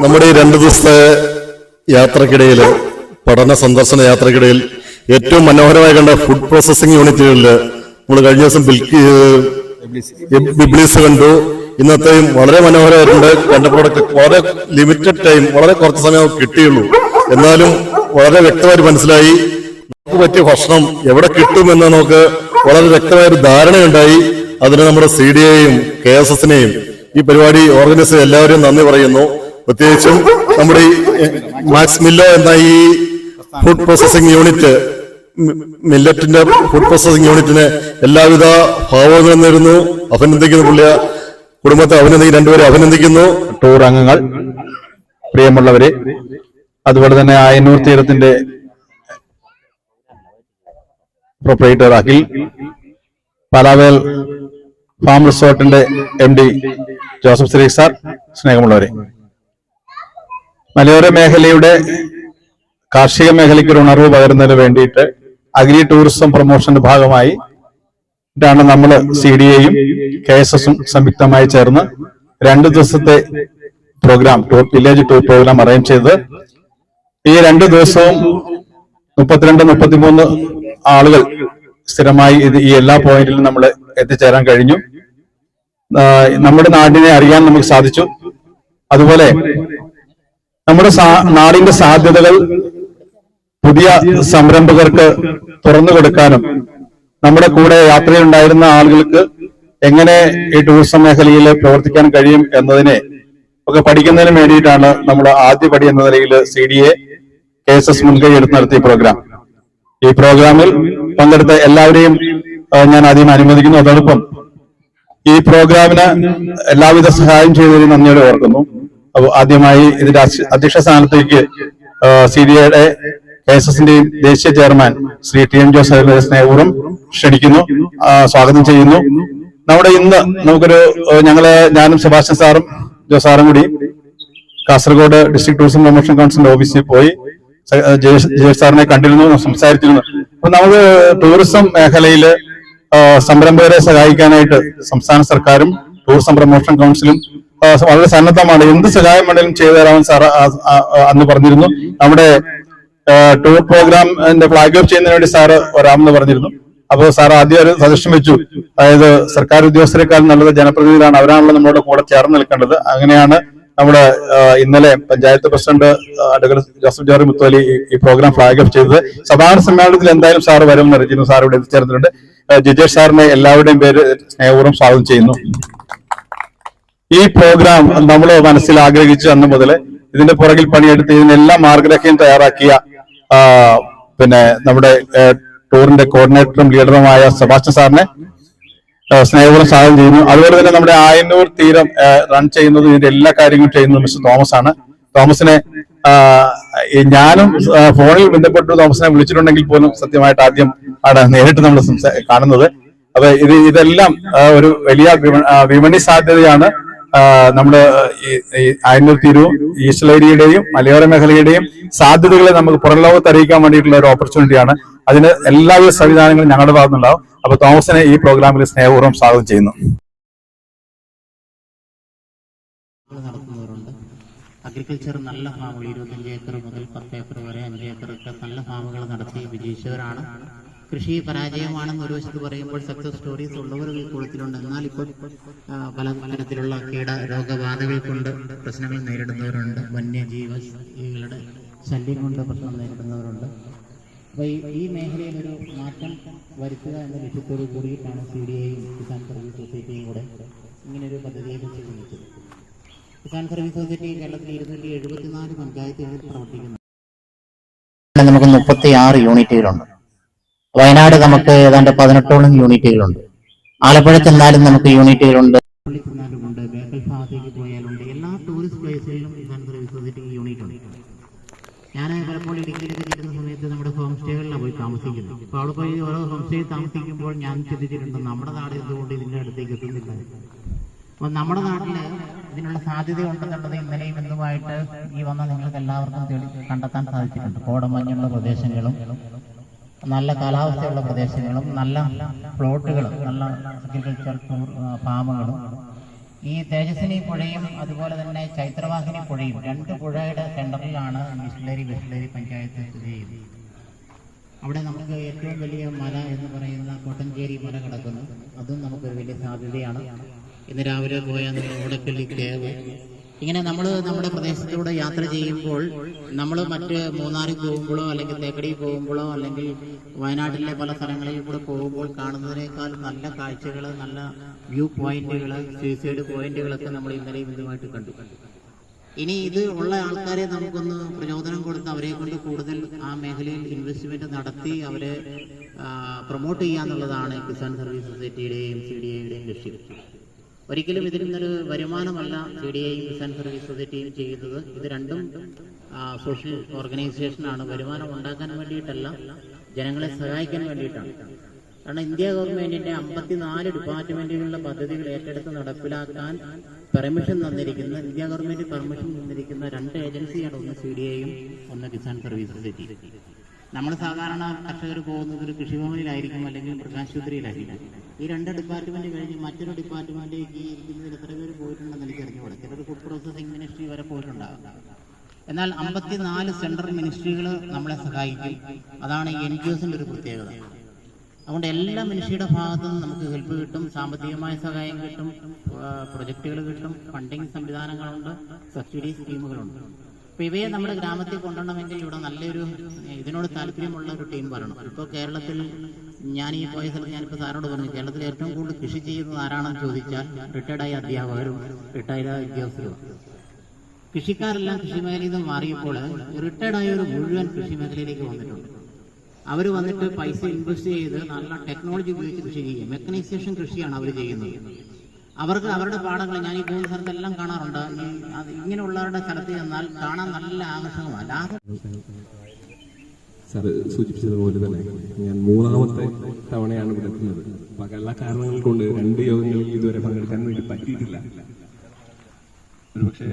നമ്മുടെ ഈ 2 ദിവസത്തെ യാത്രക്കിടയിൽ, പഠന സന്ദർശന യാത്രക്കിടയിൽ ഏറ്റവും മനോഹരമായി കണ്ട ഫുഡ് പ്രോസസ്സിംഗ് യൂണിറ്റുകളിൽ നമ്മൾ കഴിഞ്ഞ ദിവസം ബിബ്ലീസ് കണ്ടു. ഇന്നത്തെയും വളരെ മനോഹരമായിട്ടുണ്ട്. കണ്ടപ്പോഴൊക്കെ വളരെ ലിമിറ്റഡ് ടൈം, വളരെ കുറച്ച് സമയം കിട്ടിയുള്ളൂ. എന്നാലും വളരെ വ്യക്തമായിട്ട് മനസ്സിലായി നമുക്ക് പറ്റിയ ഭക്ഷണം എവിടെ കിട്ടുമെന്ന് നമുക്ക് വളരെ വ്യക്തമായൊരു ധാരണയുണ്ടായി. അതിന് നമ്മുടെ CDAയെയും KSSനെയും ഈ പരിപാടി ഓർഗനൈസ് ചെയ്ത എല്ലാവരെയും നന്ദി പറയുന്നു. പ്രത്യേകിച്ചും നമ്മുടെ ഈ മാക്സ് മില്ലോ എന്ന ഈ ഫുഡ് പ്രോസസ്സിംഗ് യൂണിറ്റ്, മില്ലറ്റിന്റെ ഫുഡ് പ്രോസസ്സിംഗ് യൂണിറ്റിന് എല്ലാവിധ ഭാവങ്ങളും നേരുന്നു. അഭിനന്ദിക്കുന്നു. കുടുംബത്തെ അഭിനന്ദിക്കുന്നു. രണ്ടുപേരെ അഭിനന്ദിക്കുന്നു. ടൂർ അംഗങ്ങൾ, പ്രിയമുള്ളവരെ, അതുപോലെ തന്നെ ആയന്നൂർ തീരത്തിന്റെ പ്രൊപ്പറേറ്റർ അഖിൽ, പാലാവേൽ ഫാം റിസോർട്ടിന്റെ MD ജോസഫ് ശ്രീ സാർ, സ്നേഹമുള്ളവരെ, മലയോര മേഖലയുടെ കാർഷിക മേഖലയ്ക്ക് ഒരു ഉണർവ് പകരുന്നതിന് വേണ്ടിയിട്ട് അഗ്രി ടൂറിസം പ്രൊമോഷന്റെ ഭാഗമായി നമ്മൾ CDAയും KSSും സംയുക്തമായി ചേർന്ന് 2 ദിവസത്തെ programme, village tour programme arrange ചെയ്ത് ഈ 2 ദിവസവും 32-33 ആളുകൾ സ്ഥിരമായി ഈ എല്ലാ പോയിന്റിലും നമ്മൾ എത്തിച്ചേരാൻ കഴിഞ്ഞു. നമ്മുടെ നാടിനെ അറിയാൻ നമുക്ക് സാധിച്ചു. അതുപോലെ നമ്മുടെ നാടിന്റെ സാധ്യതകൾ പുതിയ സംരംഭകർക്ക് തുറന്നു കൊടുക്കാനും നമ്മുടെ കൂടെ യാത്രയിലുണ്ടായിരുന്ന ആളുകൾക്ക് എങ്ങനെ ഈ ടൂറിസം മേഖലയിൽ പ്രവർത്തിക്കാൻ കഴിയും എന്നതിനെ ഒക്കെ പഠിക്കുന്നതിന് വേണ്ടിയിട്ടാണ് നമ്മൾ ആദ്യപടി എന്ന നിലയിൽ CDA KSS മുൻകൈ എടുത്ത് നടത്തിയ പ്രോഗ്രാം. ഈ പ്രോഗ്രാമിൽ പങ്കെടുത്ത എല്ലാവരെയും ഞാൻ ആദ്യം അനുമോദിക്കുന്നു. അതോടൊപ്പം ഈ പ്രോഗ്രാമിന് എല്ലാവിധ സഹായം ചെയ്തതിന് നന്ദിയോടെ ഓർക്കുന്നു. അപ്പോൾ ആദ്യമായി ഇതിന്റെ അധ്യക്ഷ സ്ഥാനത്തേക്ക് CDAയുടെ KSSന്റെയും ദേശീയ ചെയർമാൻ ശ്രീ TN ജോസ് സ്നേഹപൂർവ്വം ക്ഷണിക്കുന്നു, സ്വാഗതം ചെയ്യുന്നു. നമ്മുടെ ഇന്ന് ഞാനും സെബാസ്റ്റ്യൻ സാറും ജോസ് സാറും കൂടി കാസർഗോഡ് ഡിസ്ട്രിക്ട് ടൂറിസം പ്രൊമോഷൻ കൗൺസിലിന്റെ ഓഫീസിൽ പോയി ജയേഷ് സാറിനെ കണ്ടിരുന്നു, സംസാരിച്ചിരുന്നു. അപ്പൊ നമുക്ക് ടൂറിസം മേഖലയിൽ സംരംഭകരെ സഹായിക്കാനായിട്ട് സംസ്ഥാന സർക്കാരും ടൂറിസം പ്രൊമോഷൻ കൗൺസിലും വളരെ സന്നദ്ധമാണ്. എന്ത് സഹായം വേണമെങ്കിലും ചെയ്തു തരാമെന്ന് സാർ അന്ന് പറഞ്ഞിരുന്നു. നമ്മുടെ ടൂർ പ്രോഗ്രാമിന്റെ ഫ്ലാഗ് ഓഫ് ചെയ്യുന്നതിന് വേണ്ടി സാറ് വരാമെന്ന് പറഞ്ഞിരുന്നു. അപ്പോൾ സാർ ആദ്യം ഒരു സജഷൻ വെച്ചു, അതായത് സർക്കാർ ഉദ്യോഗസ്ഥരെക്കാൾ നല്ലത് ജനപ്രതിനിധികളാണ്, അവരാണല്ലോ നമ്മുടെ കൂടെ ചേർന്ന് നിൽക്കേണ്ടത്. അങ്ങനെയാണ് നമ്മുടെ ഇന്നലെ panchayat president advocate Joseph George Mutholy ഈ പ്രോഗ്രാം ഫ്ലാഗ് ഓഫ് ചെയ്തത്. സമാപന സമ്മേളനത്തിൽ എന്തായാലും സാർ വരുമെന്ന് അറിയിച്ചിരുന്നു. സാർ ഇവിടെ എത്തിച്ചേർന്നിട്ടുണ്ട്. ജിജേഷ് സാറിനെ എല്ലാവരുടെയും പേര് സ്നേഹപൂർവ്വം സ്വാഗതം ചെയ്യുന്നു. ഈ പ്രോഗ്രാം നമ്മൾ മനസ്സിൽ ആഗ്രഹിച്ചു അന്ന് മുതൽ ഇതിന്റെ പുറകിൽ പണിയെടുത്ത് ഇതിനെല്ലാം മാർഗരേഖയും തയ്യാറാക്കിയ നമ്മുടെ ടൂറിന്റെ കോർഡിനേറ്ററും ലീഡറുമായ സെബാസ്റ്റ്യൻ സാറിനെ സ്നേഹപൂർവ്വം സ്വാഗതം ചെയ്യുന്നു. അതുപോലെ തന്നെ നമ്മുടെ ആയന്നൂർ തീരം റൺ ചെയ്യുന്നതും ഇതിന്റെ എല്ലാ കാര്യങ്ങളും ചെയ്യുന്നത് മിസ്റ്റർ തോമസ് ആണ്. തോമസിനെ ഞാനും ഫോണിൽ ബന്ധപ്പെട്ടു തോമസിനെ വിളിച്ചിട്ടുണ്ടെങ്കിൽ പോലും സത്യമായിട്ട് ആദ്യം ആണ് നേരിട്ട് നമ്മൾ കാണുന്നത്. അപ്പൊ ഇതെല്ലാം ഒരു വലിയ വിപണി സാധ്യതയാണ്. നമ്മുടെ ഈ ആയന്നൂർ തീരവും ഈസ്റ്റലേരിയുടെയും മലയോര മേഖലയുടെയും സാധ്യതകളെ നമുക്ക് പുറം ലോകത്ത് അറിയിക്കാൻ വേണ്ടിയിട്ടുള്ള ഒരു ഓപ്പർച്യൂണിറ്റിയാണ്. അതിന് എല്ലാവിധ സംവിധാനങ്ങളും ഞങ്ങളുടെ ഭാഗത്തുനിന്നുണ്ടാവും. അപ്പൊ തോമസിനെ ഈ പ്രോഗ്രാമിൽ സ്നേഹപൂർവ്വം സ്വാഗതം ചെയ്യുന്നു. നടത്തുന്നവരുണ്ട്. അഗ്രികൾച്ചർ നല്ല ഫാമുകൾ 25 ഏക്കർ മുതൽ 10 ഏക്കർ വരെ 5 ഏക്കറൊക്കെ നല്ല ഫാമുകൾ നടത്തി വിജയിച്ചവരാണ്. കൃഷി പരാജയമാണെന്ന് ഒരു വശത്ത് പറയുമ്പോൾ സക്സസ് സ്റ്റോറീസ് ഉള്ളവർ കൂട്ടത്തിലുണ്ട്. എന്നാൽ ഇപ്പോൾ പല തരത്തിലുള്ള രോഗബാധകൾ കൊണ്ട് പ്രശ്നങ്ങൾ നേരിടുന്നവരുണ്ട്. വന്യജീവികളുടെ ശല്യം കൊണ്ട് പ്രശ്നം നേരിടുന്നവരുണ്ട്. അപ്പോൾ ഈ മേഖലയിൽ ഒരു മാറ്റം വരുത്തുക എന്ന ലക്ഷ്യത്തോടു കൂടിയിട്ടാണ് CDAയും കിസാൻ സർവീസ് സൊസൈറ്റിയും കൂടെ ഇങ്ങനൊരു പദ്ധതിയെക്കുറിച്ച് ചിന്തിച്ചത്. കിസാൻ സർവീസ് സൊസൈറ്റി കേരളത്തിൽ 274 പഞ്ചായത്തുകളിൽ പ്രവർത്തിക്കുന്നു. നമുക്ക് 36 യൂണിറ്റുകളുണ്ട്. വയനാട് നമുക്ക് ഏതാണ്ട് 18ഓളം യൂണിറ്റുകളുണ്ട്. ആലപ്പുഴ ചെന്നാലും നമുക്ക് യൂണിറ്റുകളുണ്ട്. ചെന്നാലുമുണ്ട്, ബേക്കൽ ഭാഗത്തേക്ക് പോയാലുണ്ട്. എല്ലാ ടൂറിസ്റ്റ് പ്ലേസുകളിലും കിസാൻ സർവീസ് സൊസൈറ്റിക്ക് യൂണിറ്റ് ഉണ്ട്. ഞാൻ പലപ്പോൾ ഇടുക്കിയിലൊക്കെ ചെല്ലുന്ന സമയത്ത് നമ്മുടെ ഹോം സ്റ്റേകളിലാണ് പോയി താമസിക്കുന്നത്. അപ്പോൾ അവിടെ പോയി ഓരോ ഹോം സ്റ്റേയിൽ താമസിക്കുമ്പോൾ ഞാൻ ചിന്തിച്ചിട്ടുണ്ട്, നമ്മുടെ നാട് എന്തുകൊണ്ട് ഇതിൻ്റെ അടുത്തേക്ക് എത്തുന്നില്ല. അപ്പോൾ നമ്മുടെ നാട്ടിൽ ഇതിനുള്ള സാധ്യത ഉണ്ടെന്നുള്ളത് ഇന്നലെയും ഇന്നുമായിട്ട് ഈ വന്ന നിങ്ങൾക്ക് എല്ലാവർക്കും കണ്ടെത്താൻ സാധിച്ചിട്ടുണ്ട്. കോടമഞ്ഞുള്ള പ്രദേശങ്ങളും നല്ല കാലാവസ്ഥയുള്ള പ്രദേശങ്ങളും നല്ല പ്ലോട്ടുകളും നല്ല അഗ്രികൾച്ചർ ഫാമുകളും ഈ തേജസ്വിനി പുഴയും അതുപോലെ തന്നെ ചൈത്രവാഹിനി പുഴയും 2 പുഴയുടെ സെന്ററിലാണ് മിഷണറി പഞ്ചായത്ത് സ്ഥിതി ചെയ്യുന്നത്. അവിടെ നമുക്ക് ഏറ്റവും വലിയ മല എന്ന് പറയുന്ന കോട്ടഞ്ചേരി മല കിടക്കുന്നു. അതും നമുക്കൊരു വലിയ സാധ്യതയാണ്. ഇന്ന് രാവിലെ പോയ ഓടക്കല്ലി കേവ്, ഇങ്ങനെ നമ്മൾ നമ്മുടെ പ്രദേശത്തൂടെ യാത്ര ചെയ്യുമ്പോൾ നമ്മൾ മറ്റ് മൂന്നാറിൽ പോകുമ്പോഴോ അല്ലെങ്കിൽ തേക്കടി പോകുമ്പോഴോ അല്ലെങ്കിൽ വയനാട്ടിലെ പല സ്ഥലങ്ങളിൽ കൂടെ പോകുമ്പോൾ കാണുന്നതിനേക്കാൾ നല്ല കാഴ്ചകൾ, നല്ല വ്യൂ പോയിന്റുകൾ, സൂയിസൈഡ് പോയിന്റുകളൊക്കെ നമ്മൾ ഇന്നലെയും ഇതുമായിട്ട് കണ്ടു. ഇനി ഇത് ഉള്ള ആൾക്കാരെ നമുക്കൊന്ന് പ്രചോദനം കൊടുത്ത് അവരെ കൊണ്ട് കൂടുതൽ ആ മേഖലയിൽ ഇൻവെസ്റ്റ്മെന്റ് നടത്തി അവരെ പ്രൊമോട്ട് ചെയ്യാന്നുള്ളതാണ് കിസാൻ സർവീസ് സൊസൈറ്റിയുടെയും CDAയുടെയും ലക്ഷ്യം. ഒരിക്കലും ഇതിൽ നിന്നൊരു വരുമാനമല്ല CDAയും കിസാൻ സർവീസ് സൊസൈറ്റിയും ചെയ്യുന്നത്. ഇത് രണ്ടും സോഷ്യൽ ഓർഗനൈസേഷനാണ്. വരുമാനം ഉണ്ടാക്കാൻ വേണ്ടിയിട്ടല്ല, ജനങ്ങളെ സഹായിക്കാൻ വേണ്ടിയിട്ടാണ്. കാരണം ഇന്ത്യ ഗവൺമെന്റിന്റെ 54 ഡിപ്പാർട്ട്മെന്റുകളുടെ പദ്ധതികൾ ഏറ്റെടുത്ത് നടപ്പിലാക്കാൻ പെർമിഷൻ തന്നിരിക്കുന്ന, ഇന്ത്യ ഗവൺമെന്റ് പെർമിഷൻ തന്നിരിക്കുന്ന 2 ഏജൻസിയാണ്, ഒന്ന് CDAയും ഒന്ന് കിസാൻ സർവീസ് സൊസൈറ്റി. നമ്മൾ സാധാരണ കർഷകർ പോകുന്നത് ഒരു കൃഷിഭവനിലായിരിക്കും അല്ലെങ്കിൽ മൃഗാശുപത്രിയിലായിരിക്കും. ഈ 2 ഡിപ്പാർട്ട്മെന്റ് കഴിഞ്ഞ് മറ്റൊരു ഡിപ്പാർട്ട്മെന്റിലേക്ക് ഇരിക്കുന്നതിൽ എത്ര പേര് പോയിട്ടുണ്ടെന്ന് എനിക്ക് അറിഞ്ഞുകൂടെ. ചിലർ ഫുഡ് പ്രോസസിംഗ് മിനിസ്ട്രി വരെ പോയിട്ടുണ്ടാകും. എന്നാൽ 54 സെൻട്രൽ മിനിസ്ട്രികൾ നമ്മളെ സഹായിക്കും. അതാണ് ഈ NGOസിന്റെ ഒരു പ്രത്യേകത. അതുകൊണ്ട് എല്ലാ മിനിസ്ട്രിയുടെ ഭാഗത്തു നിന്നും നമുക്ക് ഹെൽപ്പ് കിട്ടും, സാമ്പത്തികമായ സഹായം കിട്ടും, പ്രൊജക്റ്റുകൾ കിട്ടും, ഫണ്ടിങ് സംവിധാനങ്ങളുണ്ട്, സബ്സിഡി സ്കീമുകളുണ്ട്. അപ്പോൾ ഇവയെ നമ്മുടെ ഗ്രാമത്തിൽ കൊണ്ടുവരണമെങ്കിൽ ഇവിടെ നല്ലൊരു ഇതിനോട് താല്പര്യമുള്ള ഒരു ടീം വരണം. ഇപ്പോൾ കേരളത്തിൽ ഞാൻ ഈ പോയ സ്ഥലത്ത് ഞാനിപ്പോൾ സാറിനോട് പറഞ്ഞു, കേരളത്തിൽ ഏറ്റവും കൂടുതൽ കൃഷി ചെയ്യുന്നത് ആരാണെന്ന് ചോദിച്ചാൽ റിട്ടയർഡായ അധ്യാപകരും റിട്ടയർഡായ ഉദ്യോഗസ്ഥരും. കൃഷിക്കാരെല്ലാം കൃഷി മേഖലയിൽ നിന്ന് മാറിയപ്പോൾ റിട്ടയർഡായവർ മുഴുവൻ കൃഷി മേഖലയിലേക്ക് വന്നിട്ടുണ്ട്. അവർ വന്നിട്ട് പൈസ ഇൻവെസ്റ്റ് ചെയ്ത് നല്ല ടെക്നോളജി ഉപയോഗിച്ച് കൃഷി ചെയ്യും. മെക്കനൈസേഷൻ കൃഷിയാണ് അവർ ചെയ്യുന്നത്. അവർക്ക് അവരുടെ പാടങ്ങൾ ഞാൻ ഈ പോകുന്ന സ്ഥലത്തെല്ലാം കാണാറുണ്ട്. ഇങ്ങനെയുള്ളവരുടെ സ്ഥലത്ത് ചെന്നാൽ കാണാൻ നല്ല ആകർഷകമല്ല. സാർ സൂചിപ്പിച്ചതുപോലെ തന്നെ ഞാൻ 3ാമത്തെ തവണയാണ് ഇവിടെ എത്തുന്നത്. പല കാരണങ്ങൾ കൊണ്ട് 2 യോഗങ്ങളിൽ ഇതുവരെ പങ്കെടുക്കാൻ വേണ്ടി പറ്റിയിട്ടില്ല. ഒരുപക്ഷെ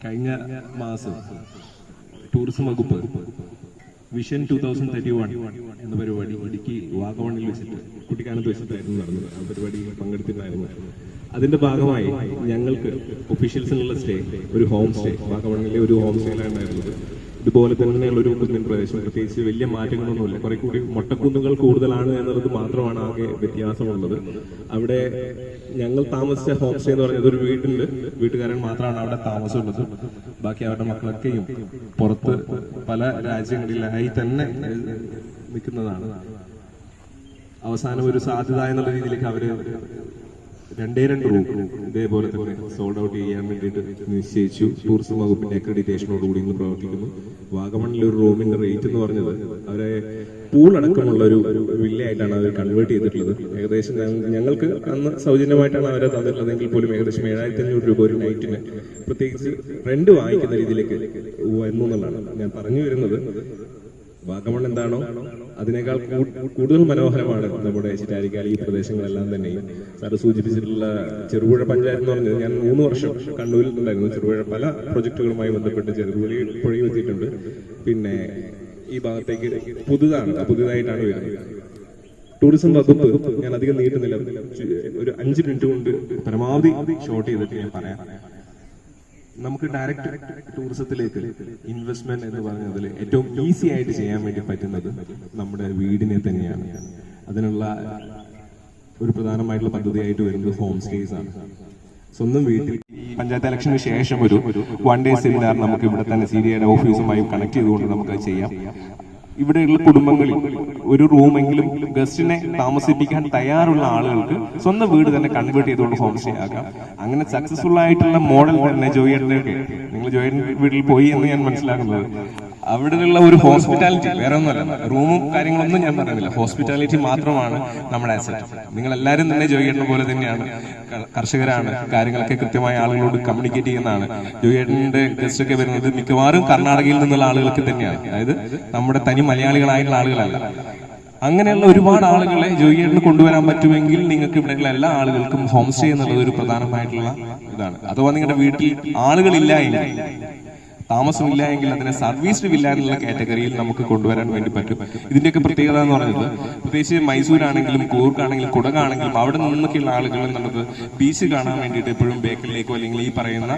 കഴിഞ്ഞ മാസം ടൂറിസം വകുപ്പ് വിഷൻ 2031 എന്ന പരിപാടി ഇടുക്കി വാഗമണിൽ വെച്ചിട്ട് കുട്ടിക്കാനത്ത് വെച്ചിട്ടായിരുന്നു നടന്നത്. ആ പരിപാടി പങ്കെടുത്തിട്ടുണ്ടായിരുന്നു. അതിന്റെ ഭാഗമായി ഞങ്ങൾക്ക് ഒഫീഷ്യൽസിനുള്ള സ്റ്റേ, ഒരു ഹോം സ്റ്റേ, വാഗമണിലെ ഒരു ഹോം സ്റ്റേയിലാണ് ഉണ്ടായിരുന്നത്. ഇതുപോലെ തന്നെയുള്ള ഒരു കുന്നിൻ പ്രദേശം, പ്രത്യേകിച്ച് വലിയ മാറ്റങ്ങളൊന്നുമില്ല. കുറെ കൂടി മൊട്ടക്കുന്നുകൾ കൂടുതലാണ് എന്നുള്ളത് മാത്രമാണ് ആകെ വ്യത്യാസമുള്ളത്. അവിടെ ഞങ്ങൾ താമസിച്ച ഹോം സ്റ്റേ എന്ന് പറഞ്ഞത് ഒരു വീട്ടുകാരൻ മാത്രമാണ് അവിടെ താമസമുള്ളത്. ബാക്കി അവരുടെ മക്കളൊക്കെയും പുറത്ത് പല രാജ്യങ്ങളിലായി തന്നെ നിൽക്കുന്നതാണ്. അവസാനം ഒരു സാധ്യത എന്നുള്ള രീതിയിലേക്ക് അവര് 2 റൂം ഇതേപോലെ തന്നെ സോൾഡ് ഔട്ട് ചെയ്യാൻ വേണ്ടിയിട്ട് നിശ്ചയിച്ചു. ടൂറിസം വകുപ്പിന്റെ അക്രഡിറ്റേഷനോടുകൂടി ഇന്ന് പ്രവർത്തിക്കുന്നു. വാഗമണിലെ ഒരു റൂമിന്റെ റേറ്റ് എന്ന് പറഞ്ഞത് അവരെ പൂളടക്കമുള്ള ഒരു വില്ലയായിട്ടാണ് അവർ കൺവേർട്ട് ചെയ്തിട്ടുള്ളത്. ഏകദേശം ഞങ്ങൾക്ക് അന്ന് സൗജന്യമായിട്ടാണ് അവരെ തന്നിട്ടുള്ളതെങ്കിൽ പോലും ഏകദേശം 7,500 രൂപ ഒരു നൈറ്റിന്, പ്രത്യേകിച്ച് റെന്റ് വാങ്ങിക്കുന്ന രീതിയിലേക്ക് വരുന്നു എന്നുള്ളതാണ് ഞാൻ പറഞ്ഞു വരുന്നത്. വാഗമൺ എന്താണോ അതിനേക്കാൾ കൂടുതൽ മനോഹരമാണ് നമ്മുടെ ചിറ്റാരിക്കാലി ഈ പ്രദേശങ്ങളെല്ലാം തന്നെയും. സാറ് സൂചിപ്പിച്ചിട്ടുള്ള ചെറുപുഴ പഞ്ചായത്ത് എന്ന് പറഞ്ഞത്, ഞാൻ 3 വർഷം കണ്ണൂരിൽ ഉണ്ടായിരുന്നു. ചെറുപുഴ പല പ്രൊജക്ടുകളുമായി ബന്ധപ്പെട്ട് ചെറുപുഴയും എത്തിയിട്ടുണ്ട്. പിന്നെ ഈ ഭാഗത്തേക്ക് പുതുതായിട്ടാണ് വരുന്നത്. ടൂറിസം വകുപ്പ്, ഞാൻ അധികം നീട്ടുന്നില്ല, ഒരു 5 മിനിറ്റ് കൊണ്ട് പരമാവധി ഷോർട്ട് ചെയ്തിട്ട് ഞാൻ പറയാം. നമുക്ക് ഡയറക്റ്റ് ടൂറിസത്തിലേക്ക് ഇൻവെസ്റ്റ്മെന്റ് എന്ന് പറഞ്ഞതിൽ ഏറ്റവും ഈസി ആയിട്ട് ചെയ്യാൻ വേണ്ടി പറ്റുന്നത് നമ്മുടെ വീടിനെ തന്നെയാണ്. അതിനുള്ള ഒരു പ്രധാനമായിട്ടുള്ള പദ്ധതിയായിട്ട് വരുന്നത് ഹോം സ്റ്റേസ് ആണ്. സ്വന്തം വീട്ടിൽ പഞ്ചായത്ത് ഇലക്ഷന് ശേഷം ഒരു 1 ഡേ സെമിനാർ നമുക്ക് ഇവിടെ തന്നെ CDAയുടെ ഓഫീസുമായി കണക്ട് ചെയ്തുകൊണ്ട് നമുക്ക് ചെയ്യാം. ഇവിടെയുള്ള കുടുംബങ്ങളിൽ ഒരു റൂമെങ്കിലും ഗസ്റ്റിനെ താമസിപ്പിക്കാൻ തയ്യാറുള്ള ആളുകൾക്ക് സ്വന്തം വീട് തന്നെ കൺവേർട്ട് ചെയ്തുകൊണ്ട് ഹോം സ്റ്റേ ആക്കാം. അങ്ങനെ സക്സസ്ഫുൾ ആയിട്ടുള്ള മോഡൽ തന്നെ ജോയിയുടെ, നിങ്ങൾ ജോയിന്റെ വീട്ടിൽ പോയി എന്ന് ഞാൻ മനസ്സിലാക്കുന്നത്, അവിടെയുള്ള ഒരു ഹോസ്പിറ്റാലിറ്റി, വേറെ ഒന്നുമല്ല, റൂമും കാര്യങ്ങളൊന്നും ഞാൻ പറയുന്നില്ല, ഹോസ്പിറ്റാലിറ്റി മാത്രമാണ് നമ്മുടെ അസറ്റ്. നിങ്ങൾ എല്ലാവരും തന്നെ ജോയിയേട്ടനെ പോലെ തന്നെയാണ്, കർഷകരാണ്, കാര്യങ്ങളൊക്കെ കൃത്യമായ ആളുകളോട് കമ്മ്യൂണിക്കേറ്റ് ചെയ്യുന്നതാണ്. ജോയിയേട്ടന്റെ ഗസ്റ്റ് ഒക്കെ വരുന്നത് മിക്കവാറും കർണാടകയിൽ നിന്നുള്ള ആളുകൾക്ക് തന്നെയാണ്, അതായത് നമ്മുടെ തനി മലയാളികളായിട്ടുള്ള ആളുകളല്ല. അങ്ങനെയുള്ള ഒരുപാട് ആളുകളെ ജോയിയേട്ടന് കൊണ്ടുവരാൻ പറ്റുമെങ്കിൽ നിങ്ങൾക്ക് ഇവിടെയുള്ള എല്ലാ ആളുകൾക്കും ഹോം സ്റ്റേ എന്നുള്ളത് ഒരു പ്രധാനമായിട്ടുള്ള ഇതാണ്. അഥവാ നിങ്ങളുടെ വീട്ടിൽ ആളുകളില്ല എങ്കിൽ താമസമില്ല എങ്കിൽ അതിനെ സർവീസ്ഡ് വില്ല എന്നുള്ള കാറ്റഗറിയിൽ നമുക്ക് കൊണ്ടുവരാൻ വേണ്ടി പറ്റും. ഇതിന്റെയൊക്കെ പ്രത്യേകത എന്ന് പറയുന്നത് പ്രത്യേകിച്ച് മൈസൂരാണെങ്കിലും കൂർഗാണെങ്കിലും കുടകാണെങ്കിലും അവിടെ നിന്നൊക്കെയുള്ള ആളുകൾ എന്നുള്ളത് ബീച്ച് കാണാൻ വേണ്ടിയിട്ട് എപ്പോഴും ബേക്കലിലേക്കോ അല്ലെങ്കിൽ ഈ പറയുന്ന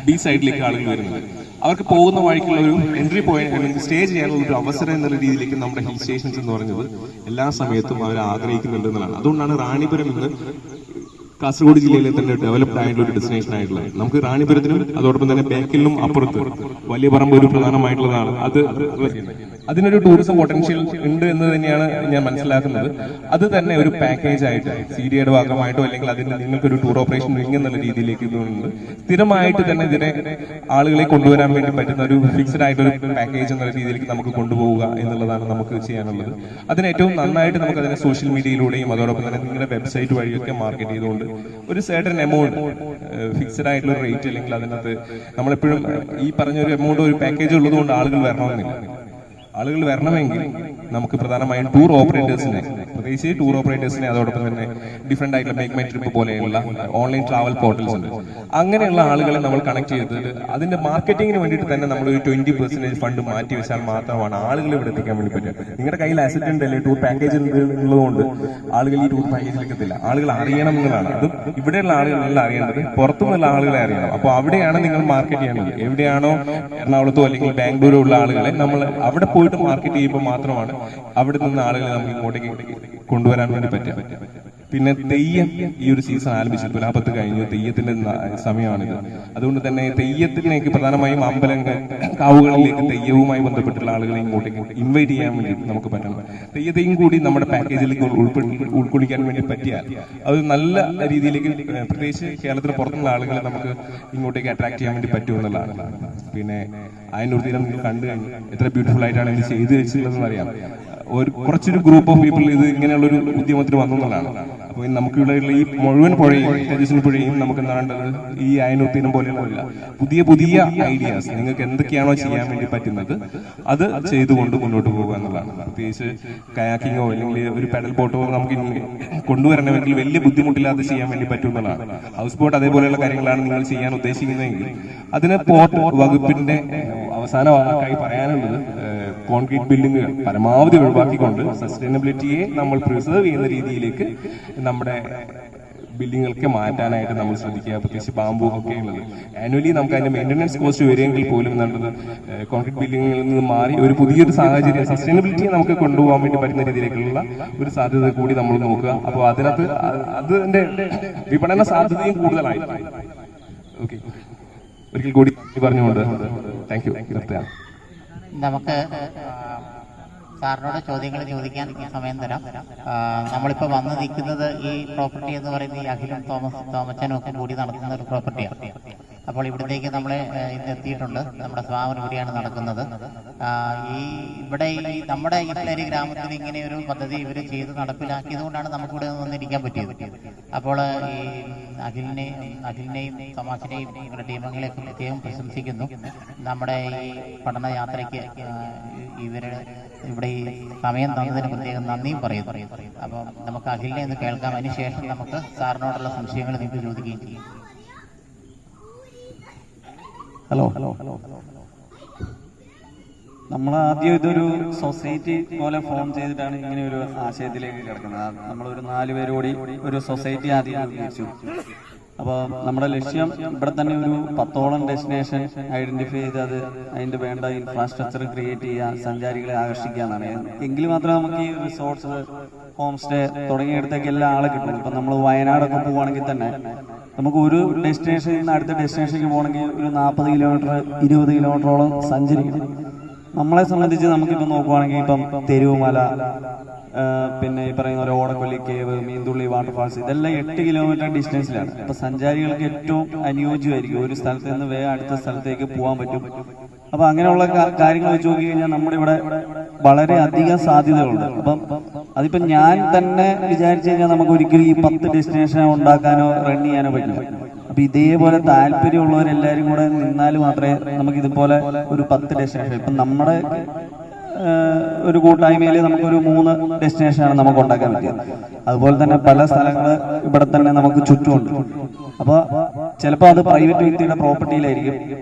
ബീച്ച് സൈഡിലേക്ക് ആളുകൾ വരുന്നത്. അവർക്ക് പോകുന്ന വഴിക്കുള്ള ഒരു എൻട്രി പോയിന്റ് അല്ലെങ്കിൽ സ്റ്റേ ചെയ്യാനുള്ള ഒരു അവസരം എന്നുള്ള രീതിയിലേക്ക് നമ്മുടെ ഹിൽ സ്റ്റേഷൻസ് എന്ന് പറയുന്നത് എല്ലാ സമയത്തും അവർ ആഗ്രഹിക്കുന്നുണ്ട് എന്നുള്ളതാണ്. അതുകൊണ്ടാണ് റാണിപുരം ഇന്ന് കാസർഗോഡ് ജില്ലയിലെ തന്നെ ഡെവലപ്ഡ് ആയിട്ടുള്ള ഒരു ഡെസ്റ്റിനേഷൻ ആയിട്ടുള്ളത്. നമുക്ക് റാണിപുരത്തിനും അതോടൊപ്പം തന്നെ ബേക്കലിനും അപ്പുറത്ത് വലിയ പറമ്പ് ഒരു പ്രധാനമായിട്ടുള്ളതാണ്. അതിനൊരു ടൂറിസം പൊട്ടൻഷ്യൽ ഉണ്ട് എന്ന് തന്നെയാണ് ഞാൻ മനസ്സിലാക്കുന്നത്. അത് തന്നെ ഒരു പാക്കേജ് ആയിട്ട് CDയുടെ ഭാഗമായിട്ടോ അല്ലെങ്കിൽ അതിന് നിങ്ങൾക്കൊരു ടൂർ ഓപ്പറേഷൻ വിങ് എന്നുള്ള രീതിയിലേക്ക് ഇതുണ്ട്. സ്ഥിരമായിട്ട് തന്നെ ഇതിനെ ആളുകളെ കൊണ്ടുവരാൻ വേണ്ടി പറ്റുന്ന ഒരു ഫിക്സഡ് ആയിട്ടൊരു പാക്കേജ് എന്നുള്ള രീതിയിലേക്ക് നമുക്ക് കൊണ്ടുപോവുക എന്നുള്ളതാണ് നമുക്ക് ചെയ്യാനുള്ളത്. അതിന് ഏറ്റവും നന്നായിട്ട് നമുക്ക് അതിനെ സോഷ്യൽ മീഡിയയിലൂടെയും അതോടൊപ്പം തന്നെ നിങ്ങളുടെ വെബ്സൈറ്റ് വഴിയൊക്കെ മാർക്കറ്റ് ചെയ്തുകൊണ്ട് ഒരു സർട്ടൻ എമൗണ്ട് ഫിക്സഡ് ആയിട്ടുള്ള റേറ്റ് അല്ലെങ്കിൽ അതിനകത്ത് നമ്മളെപ്പോഴും ഈ പറഞ്ഞൊരു എമൗണ്ട് ഒരു പാക്കേജ് ഉള്ളതുകൊണ്ട് ആളുകൾ വരണമെന്നില്ല. ആളുകൾ വരണമെങ്കിൽ നമുക്ക് പ്രധാനമായും ടൂർ ഓപ്പറേറ്റേഴ്സിനെ പ്രത്യേകിച്ച് ടൂർ ഓപ്പറേറ്റേഴ്സിനെ അതോടൊപ്പം തന്നെ ഡിഫറെന്റ് ആയിട്ടുള്ള മേക്ക് മൈ ട്രിപ്പ് പോലെയുള്ള ഓൺലൈൻ ട്രാവൽ പോർട്ടൽസ് ഉണ്ട്. അങ്ങനെയുള്ള ആളുകളെ നമ്മൾ കണക്ട് ചെയ്തിട്ട് അതിന്റെ മാർക്കറ്റിംഗിന് വേണ്ടിയിട്ട് തന്നെ നമ്മൾ ഒരു 20% ഫണ്ട് മാറ്റി വെച്ചാൽ മാത്രമാണ് ആളുകൾ ഇവിടെ എത്തിക്കാൻ വേണ്ടി പറ്റുക. നിങ്ങളുടെ കയ്യിൽ അസറ്റ് ഉണ്ടല്ലേ ടൂർ പാക്കേജ് ഉള്ളതുകൊണ്ട് ആളുകൾ ഈ ടൂർ പാക്കേജിലേക്ക് എത്തില്ല. ആളുകൾ അറിയണം എന്നതാണ്. അതും ഇവിടെയുള്ള ആളുകളല്ല അറിയേണ്ടത്, പുറത്തുനിന്നുള്ള ആളുകളെ അറിയണം. അപ്പോൾ അവിടെയാണ് നിങ്ങൾ മാർക്കറ്റ് ചെയ്യേണ്ടത്. എവിടെയാണോ എറണാകുളത്തോ അല്ലെങ്കിൽ ബാംഗ്ലൂരോ ഉള്ള ആളുകളെ നമ്മൾ അവിടെ പോയിട്ട് മാർക്കറ്റ് ചെയ്യുമ്പോൾ മാത്രമാണ് അവിടെ നിന്ന് ആളുകളെ നമുക്ക് ഇങ്ങോട്ടേക്ക് കൊണ്ടുവരാൻ വേണ്ടി പറ്റുക. പിന്നെ തെയ്യം ഈ ഒരു സീസൺ ആരംഭിച്ചു, തുലാപത്ത് കഴിഞ്ഞു, തെയ്യത്തിന്റെ സമയമാണിത്. അതുകൊണ്ട് തന്നെ തെയ്യത്തിലേക്ക് പ്രധാനമായും അമ്പലങ്ങൾ കാവുകളിലേക്ക് തെയ്യവുമായി ബന്ധപ്പെട്ടുള്ള ആളുകളെ ഇങ്ങോട്ടേക്ക് ഇൻവൈറ്റ് ചെയ്യാൻ വേണ്ടി നമുക്ക് പറ്റണം. തെയ്യത്തെയും കൂടി നമ്മുടെ പാക്കേജിലേക്ക് ഉൾക്കൊള്ളിക്കാൻ വേണ്ടി പറ്റിയാൽ അത് നല്ല രീതിയിലേക്ക് പ്രത്യേകിച്ച് കേരളത്തിന് പുറത്തുള്ള ആളുകളെ നമുക്ക് ഇങ്ങോട്ടേക്ക് അട്രാക്ട് ചെയ്യാൻ വേണ്ടി പറ്റുമെന്നുള്ളതാണ്. പിന്നെ അയനൂർ തീരം നിങ്ങൾ കണ്ടു കഴിഞ്ഞു എത്ര ബ്യൂട്ടിഫുൾ ആയിട്ടാണ് ഇത് ചെയ്തു വെച്ചിട്ടുള്ളതെന്ന് അറിയാം. കുറച്ചൊരു ഗ്രൂപ്പ് ഓഫ് പീപ്പിൾ ഇത് ഇങ്ങനെയുള്ളൊരു ഉദ്യമത്തിന് വന്നു എന്നുള്ളതാണ്. അപ്പോൾ നമുക്കിവിടെയുള്ള ഈ മുഴുവൻ പുഴയും തേജസ്വിനി പുഴയും നമുക്ക് എന്താണ്ടത് ഈ അയനൂർ തീരം പോലെയുള്ളതല്ല. പുതിയ പുതിയ ഐഡിയാസ് നിങ്ങൾക്ക് എന്തൊക്കെയാണോ ചെയ്യാൻ വേണ്ടി പറ്റുന്നത് അത് ചെയ്തുകൊണ്ട് മുന്നോട്ട് പോകുക എന്നുള്ളതാണ്. പ്രത്യേകിച്ച് കയാക്കിങ്ങോ അല്ലെങ്കിൽ ഒരു പെഡൽ ബോട്ടോ നമുക്ക് കൊണ്ടുവരണമെങ്കിൽ വലിയ ബുദ്ധിമുട്ടില്ലാതെ ചെയ്യാൻ വേണ്ടി പറ്റും എന്നുള്ളതാണ്. ഹൗസ് ബോട്ട് അതേപോലെയുള്ള കാര്യങ്ങളാണ് നിങ്ങൾ ചെയ്യാൻ ഉദ്ദേശിക്കുന്നതെങ്കിൽ അതിന് പോർട്ട് വകുപ്പിന്റെ അവസാന വാക്കായി പറയാനുള്ളത് കോൺക്രീറ്റ് ബിൽഡിങ്ങുകൾ പരമാവധി ഒഴിവാക്കിക്കൊണ്ട് സസ്റ്റൈനബിലിറ്റിയെ നമ്മൾ പ്രിസർവ് ചെയ്യുന്ന രീതിയിലേക്ക് നമ്മുടെ ബിൽഡിങ്ങുകൾക്ക് മാറ്റാനായിട്ട് നമ്മൾ ശ്രദ്ധിക്കുക. പ്രത്യേകിച്ച് ബാമ്പു ഒക്കെ ഉള്ളത് ആനുവലി നമുക്ക് അതിന്റെ മെയിൻ്റനൻസ് കോസ്റ്റ് വരികയെങ്കിൽ പോലും നല്ലത് കോൺക്രീറ്റ് ബിൽഡിങ്ങുകളിൽ നിന്ന് മാറി ഒരു പുതിയൊരു സാഹചര്യം സസ്റ്റൈനബിലിറ്റിയെ നമുക്ക് കൊണ്ടുപോകാൻ വേണ്ടി പറ്റുന്ന രീതിയിലേക്കുള്ള ഒരു സാധ്യത കൂടി നമ്മൾ നോക്കുക. അപ്പോൾ അതിനകത്ത് അതിന്റെ വിപണന സാധ്യതയും കൂടുതലായിരിക്കും. ഓക്കെ, ഒരിക്കൽ കൂടി പറഞ്ഞുകൊണ്ട് താങ്ക് യു. നമുക്ക് സാറിനോട് ചോദ്യങ്ങൾ ചോദിക്കാൻ സമയം തരാം. നമ്മളിപ്പോൾ വന്ന് നിൽക്കുന്നത് ഈ പ്രോപ്പർട്ടി എന്ന് പറയുന്നത് ഈ അഖിലും തോമച്ചനും ഒക്കെ കൂടി നടത്തുന്ന ഒരു പ്രോപ്പർട്ടിയാണ്. അപ്പോൾ ഇവിടത്തേക്ക് നമ്മൾ ഇന്ന് എത്തിയിട്ടുണ്ട്. നമ്മുടെ സ്വാമൻ ഇവിടെയാണ് നടക്കുന്നത്. ഇവിടെ ഈ നമ്മുടെ ഇസ്ലാരി ഗ്രാമത്തിൽ ഇങ്ങനെ ഒരു പദ്ധതി ഇവർ ചെയ്ത് നടപ്പിലാക്കിയതുകൊണ്ടാണ് നമുക്കിവിടെ വന്നിരിക്കാൻ പറ്റിയത്. അപ്പോൾ ഈ അഖിലിനെയും തമാശിനെയും ഇവരുടെ ടീമങ്ങളെയൊക്കെ പ്രത്യേകം പ്രശംസിക്കുന്നു. നമ്മുടെ ഈ പഠനയാത്രയ്ക്ക് ഇവരുടെ ഇവിടെ ഈ സമയം തന്നതിന് പ്രത്യേകം നന്ദിയും പറയുന്നു. അപ്പം നമുക്ക് അഖിലിനെ ഒന്ന് കേൾക്കാം. അതിനുശേഷം നമുക്ക് സാറിനോടുള്ള സംശയങ്ങൾ നിങ്ങൾക്ക് ചോദിക്കുകയും ചെയ്യും. ഹലോ, നമ്മൾ ആദ്യം ഇതൊരു സൊസൈറ്റി പോലെ ഫോം ചെയ്തിട്ടാണ് ഇങ്ങനെ ഒരു ആശയത്തിലേക്ക് കിടക്കുന്നത്. നമ്മളൊരു 4 പേര് കൂടി ഒരു സൊസൈറ്റി ആദ്യം ഉപയോഗിച്ചു. അപ്പോൾ നമ്മുടെ ലക്ഷ്യം ഇവിടെ തന്നെ ഒരു 10ഓളം ഡെസ്റ്റിനേഷൻ ഐഡന്റിഫൈ ചെയ്ത് അത് അതിന്റെ വേണ്ട ഇൻഫ്രാസ്ട്രക്ചർ ക്രിയേറ്റ് ചെയ്യുക, സഞ്ചാരികളെ ആകർഷിക്കുക എന്നാണ്. എങ്കിൽ മാത്രമേ നമുക്ക് ഈ റിസോർട്ട്സ്, ഹോം സ്റ്റേ തുടങ്ങിയിടത്തേക്ക് എല്ലാ ആളെ കിട്ടും. ഇപ്പം നമ്മൾ വയനാടൊക്കെ പോവുകയാണെങ്കിൽ തന്നെ നമുക്ക് ഒരു ഡെസ്റ്റിനേഷനിൽ നിന്ന് അടുത്ത ഡെസ്റ്റിനേഷനിലേക്ക് പോകണമെങ്കിൽ ഒരു 40 കിലോമീറ്റർ 20 കിലോമീറ്ററോളം സഞ്ചരിക്കണം. നമ്മളെ സംബന്ധിച്ച് നമുക്കിപ്പോൾ നോക്കുവാണെങ്കിൽ ഇപ്പം തെരുവുമല, പിന്നെ ഈ പറയുന്ന പോലെ ഓടക്കൊല്ലി കേവ്, മീൻതുള്ളി വാട്ടർഫാൾസ്, ഇതെല്ലാം 8 കിലോമീറ്റർ ഡിസ്റ്റൻസിലാണ്. അപ്പൊ സഞ്ചാരികൾക്ക് ഏറ്റവും അനുയോജ്യമായിരിക്കും. ഒരു സ്ഥലത്ത് നിന്ന് വേഗം അടുത്ത സ്ഥലത്തേക്ക് പോകാൻ പറ്റും. അപ്പൊ അങ്ങനെയുള്ള കാര്യങ്ങൾ വെച്ച് നോക്കി കഴിഞ്ഞാൽ നമ്മുടെ ഇവിടെ വളരെ അധികം സാധ്യതകളുണ്ട്. അപ്പം അതിപ്പോ ഞാൻ തന്നെ വിചാരിച്ചു കഴിഞ്ഞാൽ നമുക്ക് ഒരിക്കലും ഈ 10 ഡെസ്റ്റിനേഷൻ ഉണ്ടാക്കാനോ റൺ ചെയ്യാനോ പറ്റില്ല. അപ്പൊ ഇതേപോലെ താല്പര്യമുള്ളവരെല്ലാരും കൂടെ നിന്നാൽ മാത്രമേ നമുക്ക് ഇതുപോലെ ഒരു 10 ഡെസ്റ്റിനേഷൻ, ഇപ്പം നമ്മുടെ ഒരു കൂട്ടായ്മയിൽ നമുക്കൊരു 3 ഡെസ്റ്റിനേഷനാണ് നമുക്ക് ഉണ്ടാക്കാൻ പറ്റിയത്. അതുപോലെ തന്നെ പല സ്ഥലങ്ങൾ ഇവിടെ തന്നെ നമുക്ക് ചുറ്റുമുണ്ട്. അപ്പോൾ ചിലപ്പോൾ അത് പ്രൈവറ്റ് വ്യക്തിയുടെ പ്രോപ്പർട്ടിയിലായിരിക്കും.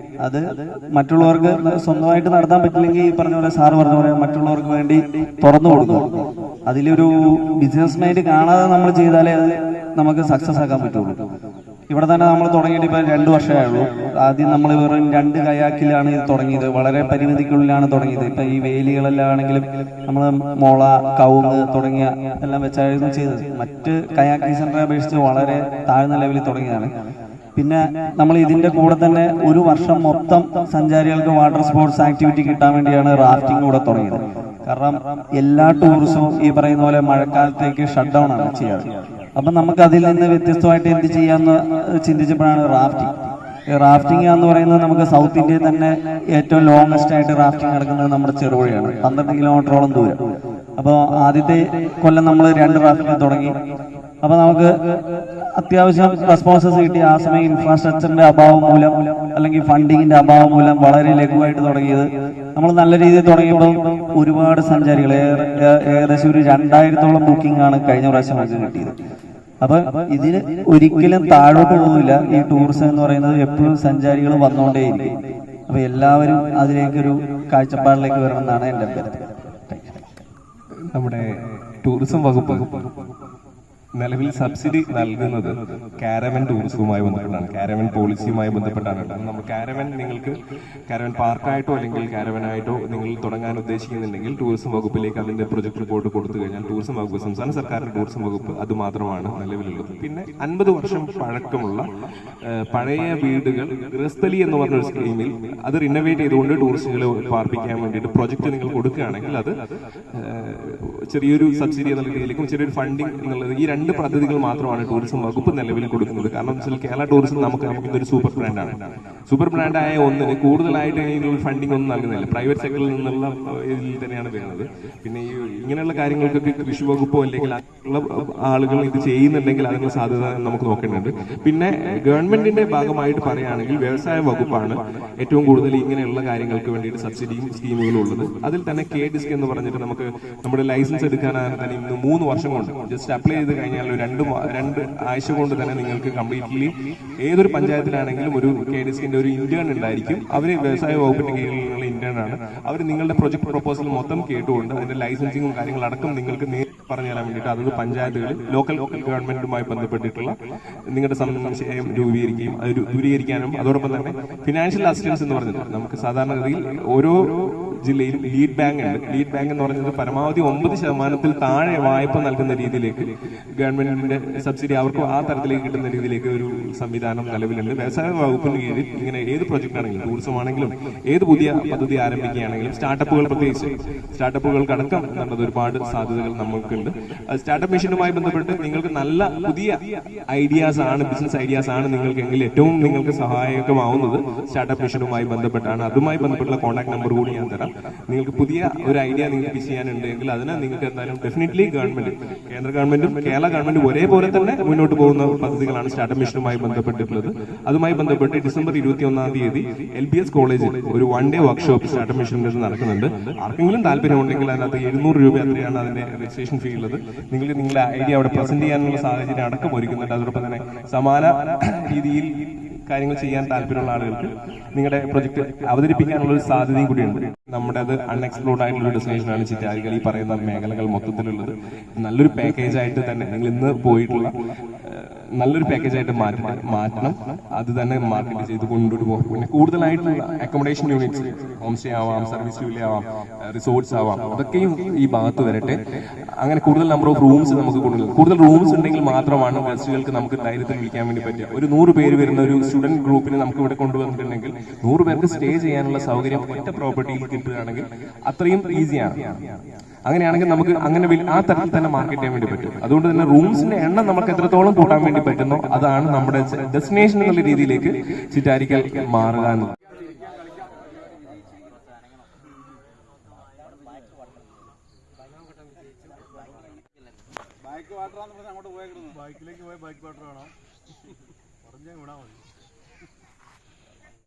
അത് മറ്റുള്ളവർക്ക് സ്വന്തമായിട്ട് നടത്താൻ പറ്റില്ലെങ്കിൽ ഈ പറഞ്ഞ പോലെ സാറ് പറഞ്ഞ പോലെ മറ്റുള്ളവർക്ക് വേണ്ടി തുറന്നു കൊടുക്കും. അതിലൊരു ബിസിനസ് മൈൻഡ് കാണാതെ നമ്മൾ ചെയ്താലേ അത് നമുക്ക് സക്സസ് ആക്കാൻ പറ്റുള്ളൂ. ഇവിടെ തന്നെ നമ്മൾ തുടങ്ങിയിട്ട് ഇപ്പം 2 വർഷമായുള്ളൂ. ആദ്യം നമ്മൾ വെറും 2 കയാക്കിലാണ് ഇത് തുടങ്ങിയത്. വളരെ പരിമിതിക്കുള്ളിലാണ് തുടങ്ങിയത്. ഇപ്പം ഈ വേലികളെല്ലാം ആണെങ്കിലും നമ്മൾ മുള, കവുങ്ങ് തുടങ്ങിയ എല്ലാം വെച്ചായിരുന്നു ചെയ്തത്. മറ്റ് കയാക്കിംഗ് സെന്ററെ അപേക്ഷിച്ച് വളരെ താഴ്ന്ന ലെവലിൽ തുടങ്ങിയതാണ്. പിന്നെ നമ്മൾ ഇതിന്റെ കൂടെ തന്നെ ഒരു വർഷം മൊത്തം സഞ്ചാരികൾക്ക് വാട്ടർ സ്പോർട്സ് ആക്ടിവിറ്റി കിട്ടാൻ വേണ്ടിയാണ് റാഫ്റ്റിംഗ് കൂടെ തുടങ്ങിയത്. കാരണം എല്ലാ ടൂറിസവും ഈ പറയുന്ന പോലെ മഴക്കാലത്തേക്ക് ഷട്ട് ഡൗൺ ആണ് ചെയ്യാറ്. അപ്പൊ നമുക്ക് അതിൽ നിന്ന് വ്യത്യസ്തമായിട്ട് എന്ത് ചെയ്യാന്ന് ചിന്തിച്ചപ്പോഴാണ് റാഫ്റ്റിംഗ് എന്ന് പറയുന്നത് നമുക്ക് സൗത്ത് ഇന്ത്യയിൽ തന്നെ ഏറ്റവും ലോങ്സ്റ്റ് ആയിട്ട് റാഫ്റ്റിംഗ് നടക്കുന്നത് നമ്മുടെ ചെറുപുഴയാണ്, 12 കിലോമീറ്ററോളം ദൂരം. അപ്പോൾ ആദ്യത്തെ കൊല്ലം നമ്മൾ 2 റാഫ്റ്റിംഗ് തുടങ്ങി. അപ്പൊ നമുക്ക് അത്യാവശ്യം റെസ്പോൺസസ് കിട്ടി. ആ സമയം ഇൻഫ്രാസ്ട്രക്ചറിന്റെ അഭാവം മൂലം അല്ലെങ്കിൽ ഫണ്ടിങ്ങിന്റെ അഭാവം മൂലം വളരെ ലഘുവായിട്ട് തുടങ്ങിയത്. നമ്മൾ നല്ല രീതിയിൽ തുടങ്ങിയപ്പോൾ ഒരുപാട് സഞ്ചാരികൾ, ഏകദേശം ഒരു 2000-ഓളം ബുക്കിംഗ് ആണ് കഴിഞ്ഞ പ്രാവശ്യം നമുക്ക് കിട്ടിയത്. അപ്പൊ ഇതിന് ഒരിക്കലും താഴോട്ട് പോകില്ല. ഈ ടൂറിസം എന്ന് പറയുന്നത് എപ്പോഴും സഞ്ചാരികൾ വന്നുകൊണ്ടേയിരിക്കും. അപ്പൊ എല്ലാവരും അതിലേക്കൊരു കാഴ്ചപ്പാടിലേക്ക് വരണമെന്നാണ് എൻ്റെ അഭ്യർത്ഥന. നമ്മുടെ ടൂറിസം വകുപ്പ് നിലവിൽ സബ്സിഡി നൽകുന്നത് കാരവൻ ടൂറിസവുമായി ബന്ധപ്പെട്ടാണ്, കാരവൻ പോളിസിയുമായി ബന്ധപ്പെട്ടാണ്. നമ്മൾ കാരവൻ നിങ്ങൾക്ക് കാരവൻ പാർക്കായിട്ടോ അല്ലെങ്കിൽ കാരവനായിട്ടോ നിങ്ങൾ തുടങ്ങാൻ ഉദ്ദേശിക്കുന്നുണ്ടെങ്കിൽ ടൂറിസം വകുപ്പിലേക്ക് അതിന്റെ പ്രൊജക്ട് റിപ്പോർട്ട് കൊടുത്തു കഴിഞ്ഞാൽ ടൂറിസം വകുപ്പ്, സംസ്ഥാന സർക്കാരിന്റെ ടൂറിസം വകുപ്പ് അത് മാത്രമാണ് നിലവിലുള്ളത്. പിന്നെ 50 വർഷം പഴക്കമുള്ള പഴയ വീടുകൾ ഗൃഹസ്ഥലി എന്ന് പറഞ്ഞൊരു സ്കീമിൽ അത് റിനോവേറ്റ് ചെയ്തുകൊണ്ട് ടൂറിസ്റ്റുകളെ പാർപ്പിക്കാൻ വേണ്ടിയിട്ട് പ്രൊജക്ട് നിങ്ങൾ കൊടുക്കുകയാണെങ്കിൽ അത് ചെറിയൊരു സബ്സിഡി എന്നുള്ള രീതിയിലേക്കും ചെറിയൊരു ഫണ്ടിങ് എന്നുള്ളത് ഈ 2 പദ്ധതികൾ മാത്രമാണ് ടൂറിസം വകുപ്പ് നിലവിൽ കൊടുക്കുന്നത്. കാരണം വെച്ചാൽ കേരള ടൂറിസം നമുക്ക് ഇതൊരു സൂപ്പർ ബ്രാൻഡാണ്. സൂപ്പർ ബ്രാൻഡായ ഒന്നിന് കൂടുതലായിട്ട് ഇതിനുള്ള ഫണ്ടിങ് ഒന്നും നൽകുന്നില്ല. പ്രൈവറ്റ് സെക്ടറിൽ നിന്നുള്ള ഇതിൽ തന്നെയാണ് വരുന്നത്. പിന്നെ ഈ ഇങ്ങനെയുള്ള കാര്യങ്ങൾക്കൊക്കെ കൃഷി വകുപ്പോ അല്ലെങ്കിൽ ഉള്ള ആളുകൾ ഇത് ചെയ്യുന്നുണ്ടെങ്കിൽ അതിനുള്ള സാധ്യത നമുക്ക് നോക്കേണ്ടതുണ്ട്. പിന്നെ ഗവൺമെന്റിന്റെ ഭാഗമായിട്ട് പറയുകയാണെങ്കിൽ വ്യവസായ വകുപ്പാണ് ഏറ്റവും കൂടുതൽ ഇങ്ങനെയുള്ള കാര്യങ്ങൾക്ക് വേണ്ടിയിട്ട് സബ്സിഡിയും സ്കീമുകളും ഉള്ളത്. അതിൽ തന്നെ കെ ഡിസ്ക് എന്ന് പറഞ്ഞിട്ട് നമുക്ക് നമ്മുടെ ലൈസൻസ് എടുക്കാനാണ് തന്നെ ഇന്ന് 3 വർഷം കൊണ്ട് ജസ്റ്റ് അപ്ലൈ ചെയ്ത് കഴിഞ്ഞാൽ 2 ആഴ്ച കൊണ്ട് തന്നെ നിങ്ങൾക്ക് കംപ്ലീറ്റ്ലി ഏതൊരു പഞ്ചായത്തിലാണെങ്കിലും ഒരു കെ ഡിസ്കിന്റെ ഒരു ഇന്റേൺ ഉണ്ടായിരിക്കും. അവര് വ്യവസായ വകുപ്പിന്റെ കീഴിലുള്ള ഇന്റേൺ ആണ്. അവർ നിങ്ങളുടെ പ്രൊജക്ട് പ്രൊപ്പോസൽ മൊത്തം കേട്ടുകൊണ്ട് അതിന്റെ ലൈസൻസിങ്ങും കാര്യങ്ങളടക്കം നിങ്ങൾക്ക് നേരിട്ട് പറഞ്ഞു തരാൻ വേണ്ടിയിട്ട് അതത് പഞ്ചായത്തുകളിൽ ലോക്കൽ ഗവൺമെന്റുമായി ബന്ധപ്പെട്ടിട്ടുള്ള നിങ്ങളുടെ സംശയം രൂപീകരിക്കുകയും അത് ദൂരീകരിക്കാനും അതോടൊപ്പം തന്നെ ഫിനാൻഷ്യൽ അസിസ്റ്റൻസ് എന്ന് പറഞ്ഞിട്ട് നമുക്ക് സാധാരണഗതിയിൽ ഓരോ ജില്ലയിലും ലീഡ് ബാങ്ക് ഉണ്ട്. ലീഡ് ബാങ്ക് എന്ന് പറയുന്നത് പരമാവധി 9% താഴെ വായ്പ നൽകുന്ന രീതിയിലേക്ക് ഗവൺമെന്റിന്റെ സബ്സിഡി അവർക്ക് ആ തരത്തിലേക്ക് കിട്ടുന്ന രീതിയിലേക്ക് ഒരു സംവിധാനം നിലവിലുണ്ട്. വ്യവസായ വകുപ്പിന് കീഴിൽ ഇങ്ങനെ ഏത് പ്രൊജക്ട് ആണെങ്കിലും ടൂറിസം ആണെങ്കിലും ഏത് പുതിയ പദ്ധതി ആരംഭിക്കുകയാണെങ്കിലും സ്റ്റാർട്ടപ്പുകൾ പ്രത്യേകിച്ച് സ്റ്റാർട്ടപ്പുകൾക്കടക്കം എന്നുള്ളത് ഒരുപാട് സാധ്യതകൾ നമുക്കുണ്ട്. സ്റ്റാർട്ടപ്പ് മിഷനുമായി ബന്ധപ്പെട്ട് നിങ്ങൾക്ക് നല്ല പുതിയ ഐഡിയാസ് ആണ്, ബിസിനസ് ഐഡിയാസ് ആണ് നിങ്ങൾക്കെങ്കിൽ ഏറ്റവും നിങ്ങൾക്ക് സഹായകമാവുന്നത് സ്റ്റാർട്ടപ്പ് മിഷനുമായി ബന്ധപ്പെട്ടാണ്. അതുമായി ബന്ധപ്പെട്ടുള്ള കോൺടാക്ട് നമ്പർ കൂടി ഞാൻ തരാം. നിങ്ങൾക്ക് പുതിയ ഒരു ഐഡിയ നിങ്ങൾക്ക് പിച്ച് ചെയ്യാനുണ്ടെങ്കിൽ അതിന് നിങ്ങൾക്ക് എന്തായാലും ഡെഫിനറ്റ്ലി ഗവൺമെന്റ്, കേന്ദ്ര ഗവൺമെന്റും കേരള ഗവൺമെന്റും ഒരേപോലെ തന്നെ മുന്നോട്ട് പോകുന്ന പദ്ധതികളാണ് സ്റ്റാർട്ടപ്പ് മിഷനുമായി ബന്ധപ്പെട്ടിട്ടുള്ളത്. അതുമായി ബന്ധപ്പെട്ട് ഡിസംബർ 21-ാം തീയതി LBS കോളേജിൽ ഒരു 1 ഡേ വർക്ക്ഷോപ്പ് സ്റ്റാർട്ടപ്പ് മിഷനിൽ നടക്കുന്നുണ്ട്. ആർക്കെങ്കിലും താല്പര്യമുണ്ടെങ്കിൽ അതിനകത്ത് 700 രൂപ അത്രയാണ് അതിന്റെ രജിസ്ട്രേഷൻ ഫീ ഉള്ളത്. നിങ്ങൾക്ക് നിങ്ങളുടെ ഐഡിയ അവിടെ പ്രസന്റ് ചെയ്യാനുള്ള സാഹചര്യം അടക്കം ഒരുക്കുന്നുണ്ട്. അതോടൊപ്പം തന്നെ സമാന രീതിയിൽ കാര്യങ്ങൾ ചെയ്യാൻ താല്പര്യമുള്ള ആളുകൾക്ക് നിങ്ങളുടെ പ്രൊജക്ട് അവതരിപ്പിക്കാനുള്ള ഒരു സാധ്യതയും കൂടിയുണ്ട്. നമ്മുടെ അത് അൺഎക്സ്പ്ലോർഡ് ആയിട്ടുള്ള ഒരു ഡെസ്റ്റിനേഷനാണ് ചിറ്റാരികൾ. ഈ പറയുന്ന മേഖലകൾ മൊത്തത്തിലുള്ളത് നല്ലൊരു പാക്കേജ് ആയിട്ട് തന്നെ നിങ്ങൾ ഇന്ന് പോയിട്ടുള്ള നല്ലൊരു പാക്കേജ് ആയിട്ട് മാറ്റണം. അത് തന്നെ മാർക്കറ്റ് ചെയ്ത് കൊണ്ടുപോകും. പിന്നെ കൂടുതലായിട്ടുള്ള അക്കോമഡേഷൻ യൂണിറ്റ്സ്, ഹോം സ്റ്റേ ആവാം, സർവീസ് ജോലി ആവാം, റിസോർട്ട്സ് ആവാം, അതൊക്കെയും ഈ ഭാഗത്ത് വരട്ടെ. അങ്ങനെ കൂടുതൽ നമ്പർ ഓഫ് റൂംസ് നമുക്ക് കൂടുതൽ റൂംസ് ഉണ്ടെങ്കിൽ മാത്രമാണ് ഗസ്റ്റുകൾക്ക് നമുക്ക് ധൈര്യത്തിൽ വിളിക്കാൻ വേണ്ടി പറ്റുക. ഒരു 100 പേര് വരുന്ന ഒരു സ്റ്റുഡന്റ് ഗ്രൂപ്പിന് നമുക്ക് ഇവിടെ കൊണ്ടുവന്നിട്ടുണ്ടെങ്കിൽ 100 പേർക്ക് സ്റ്റേ ചെയ്യാനുള്ള സൗകര്യം ഒറ്റ പ്രോപ്പർട്ടിയിൽ കിട്ടുകയാണെങ്കിൽ അത്രയും ഈസിയാണ്. അങ്ങനെയാണെങ്കിൽ നമുക്ക് അങ്ങനെ ആ തരത്തിൽ തന്നെ മാർക്കറ്റ് ചെയ്യാൻ വേണ്ടി പറ്റും. അതുകൊണ്ട് തന്നെ റൂംസിന്റെ എണ്ണം നമുക്ക് എത്രത്തോളം കൂട്ടാൻ വേണ്ടി പറ്റുന്നോ അതാണ് നമ്മുടെ ഡെസ്റ്റിനേഷൻ എന്നുള്ള രീതിയിലേക്ക് ചിറ്റാരിക്കൽ മാറുക എന്നുള്ളത്. ബൈക്ക് വാട്ടറാന്ന് പറഞ്ഞാൽ അങ്ങോട്ട് പോയേക്കുന്നത്, ബൈക്കിലേക്ക് പോയി ബൈക്ക് വാട്ടർ വേണം പറഞ്ഞാൽ വിടാൻ മതി.